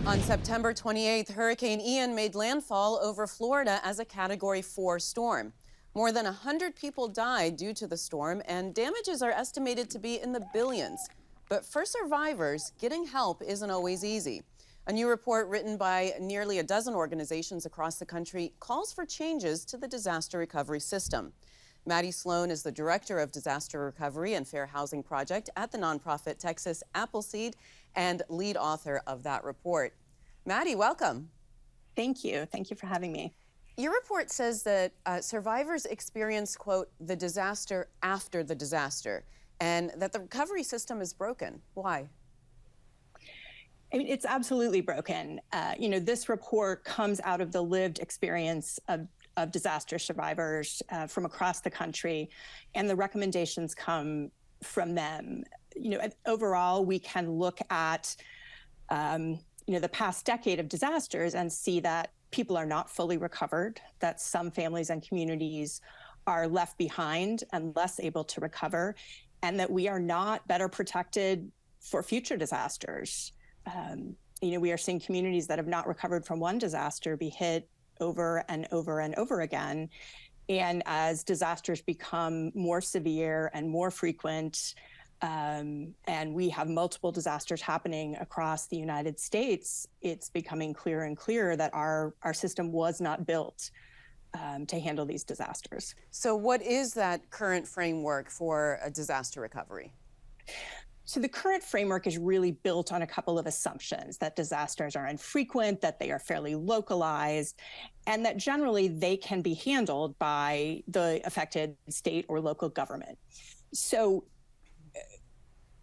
On September 28th, Hurricane Ian made landfall over Florida as a Category 4 storm. More than 100 people died due to the storm, and damages are estimated to be in the billions. But for survivors, getting help isn't always easy. A new report written by nearly a dozen organizations across the country calls for changes to the disaster recovery system. Maddie Sloan is the Director of Disaster Recovery and Fair Housing Project at the nonprofit Texas Appleseed and lead author of that report. Maddie, welcome. Thank you. Thank you for having me. Your report says that survivors experience, quote, the disaster after the disaster, and that the recovery system is broken. Why? I mean, it's absolutely broken. This report comes out of the lived experience of disaster survivors from across the country, and the recommendations come from them. Overall, we can look at, the past decade of disasters and see that people are not fully recovered, that some families and communities are left behind and less able to recover, and that we are not better protected for future disasters. We are seeing communities that have not recovered from one disaster be hit over and over and over again. And as disasters become more severe and more frequent, and we have multiple disasters happening across the United States, it's becoming clearer and clearer that our system was not built to handle these disasters. So what is that current framework for a disaster recovery? So the current framework is really built on a couple of assumptions: that disasters are infrequent, that they are fairly localized, and that generally they can be handled by the affected state or local government. So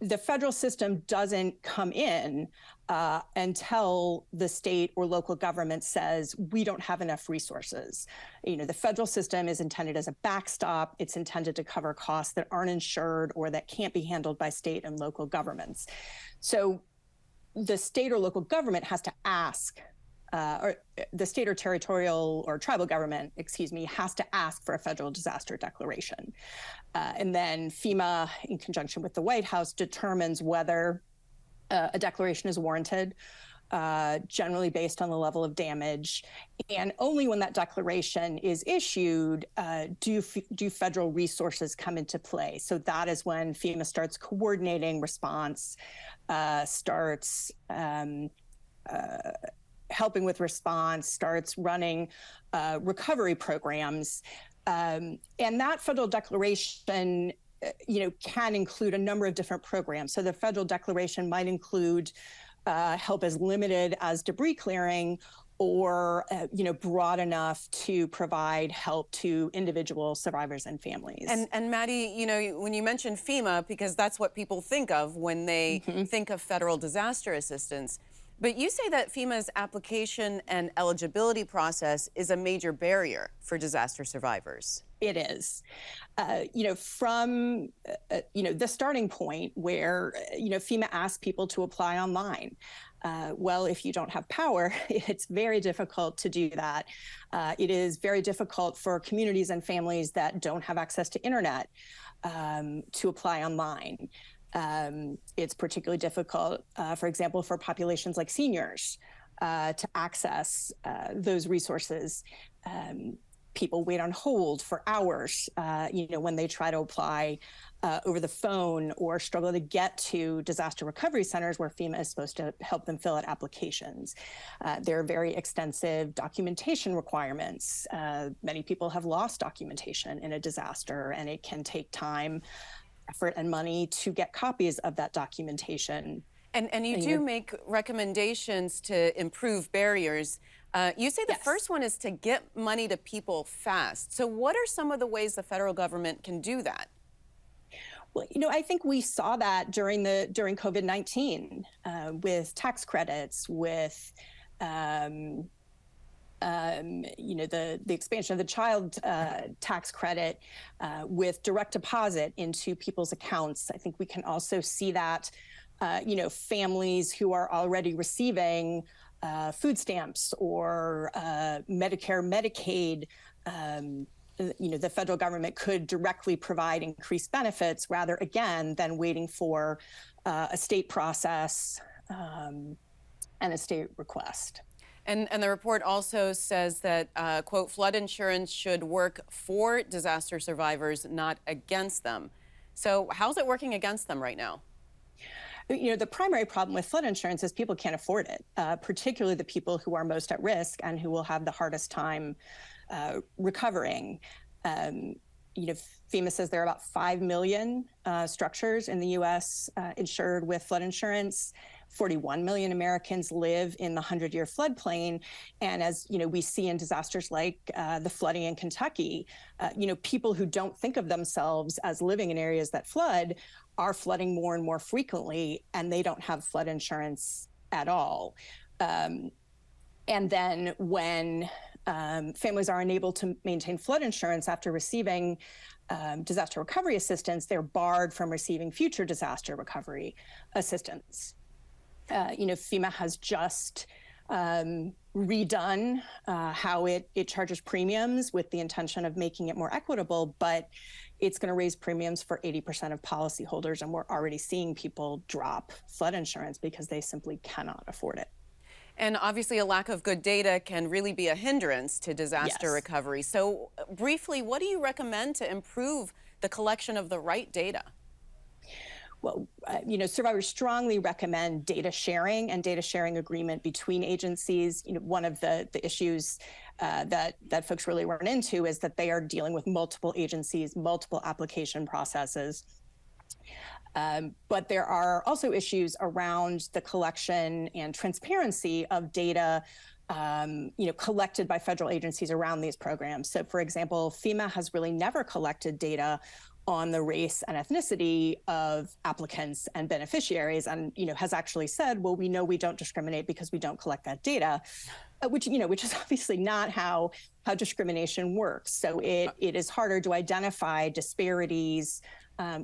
the federal system doesn't come in until the state or local government says, we don't have enough resources. The federal system is intended as a backstop. It's intended to cover costs that aren't insured or that can't be handled by state and local governments. So the state or local government has to ask, or the state or territorial or tribal government, has to ask for a federal disaster declaration. And then FEMA, in conjunction with the White House, determines whether a declaration is warranted, generally based on the level of damage. And only when that declaration is issued do federal resources come into play. So that is when FEMA starts coordinating response, starts helping with response, starts running recovery programs. And that federal declaration can include a number of different programs. So the federal declaration might include help as limited as debris clearing, or broad enough to provide help to individual survivors and families. And Maddie, when you mention FEMA, because that's what people think of when they think of federal disaster assistance, but you say that FEMA's application and eligibility process is a major barrier for disaster survivors. It is. From the starting point where, FEMA asks people to apply online. Well, if you don't have power, it's very difficult to do that. It is very difficult for communities and families that don't have access to internet to apply online. It's particularly difficult, for example, for populations like seniors to access those resources. People wait on hold for hours, when they try to apply over the phone, or struggle to get to disaster recovery centers where FEMA is supposed to help them fill out applications. There are very extensive documentation requirements. Many people have lost documentation in a disaster, and it can take time, effort, and money to get copies of that documentation. And you do make recommendations to improve barriers. You say the first one is to get money to people fast. So what are some of the ways the federal government can do that? Well, I think we saw that during COVID-19 with tax credits, with the expansion of the child tax credit, with direct deposit into people's accounts. I think we can also see that, families who are already receiving food stamps or Medicare, Medicaid, the federal government could directly provide increased benefits rather, again, than waiting for a state process and a state request. And the report also says that, quote, flood insurance should work for disaster survivors, not against them. So how's it working against them right now? You know, the primary problem with flood insurance is people can't afford it, particularly the people who are most at risk and who will have the hardest time recovering. You know, FEMA says there are about 5 million structures in the U.S. Insured with flood insurance. 41 million Americans live in the 100-year floodplain. And as you know, we see in disasters like the flooding in Kentucky, you know, people who don't think of themselves as living in areas that flood are flooding more and more frequently, and they don't have flood insurance at all. And then when families are unable to maintain flood insurance after receiving disaster recovery assistance, they're barred from receiving future disaster recovery assistance. You know, FEMA has just redone how it charges premiums with the intention of making it more equitable, but it's going to raise premiums for 80% of policyholders, and we're already seeing people drop flood insurance because they simply cannot afford it. And obviously a lack of good data can really be a hindrance to disaster recovery. So briefly, what do you recommend to improve the collection of the right data? Well, you know, survivors strongly recommend data sharing and data sharing agreement between agencies. You know, one of the issues that folks really run into is that they are dealing with multiple agencies, multiple application processes. But there are also issues around the collection and transparency of data you know, collected by federal agencies around these programs. So, for example, FEMA has really never collected data on the race and ethnicity of applicants and beneficiaries, and you know, has actually said, well, we know we don't discriminate because we don't collect that data, which is obviously not how discrimination works. So it is harder to identify disparities,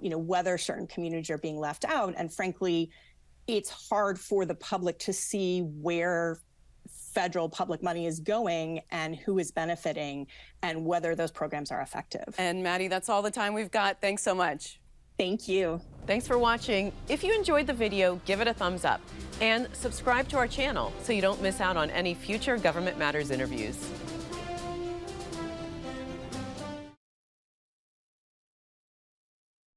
you know, whether certain communities are being left out, and frankly, it's hard for the public to see where federal public money is going and who is benefiting and whether those programs are effective. And Maddie, that's all the time we've got. Thanks so much. Thank you. Thanks for watching. If you enjoyed the video, give it a thumbs up and subscribe to our channel so you don't miss out on any future Government Matters interviews.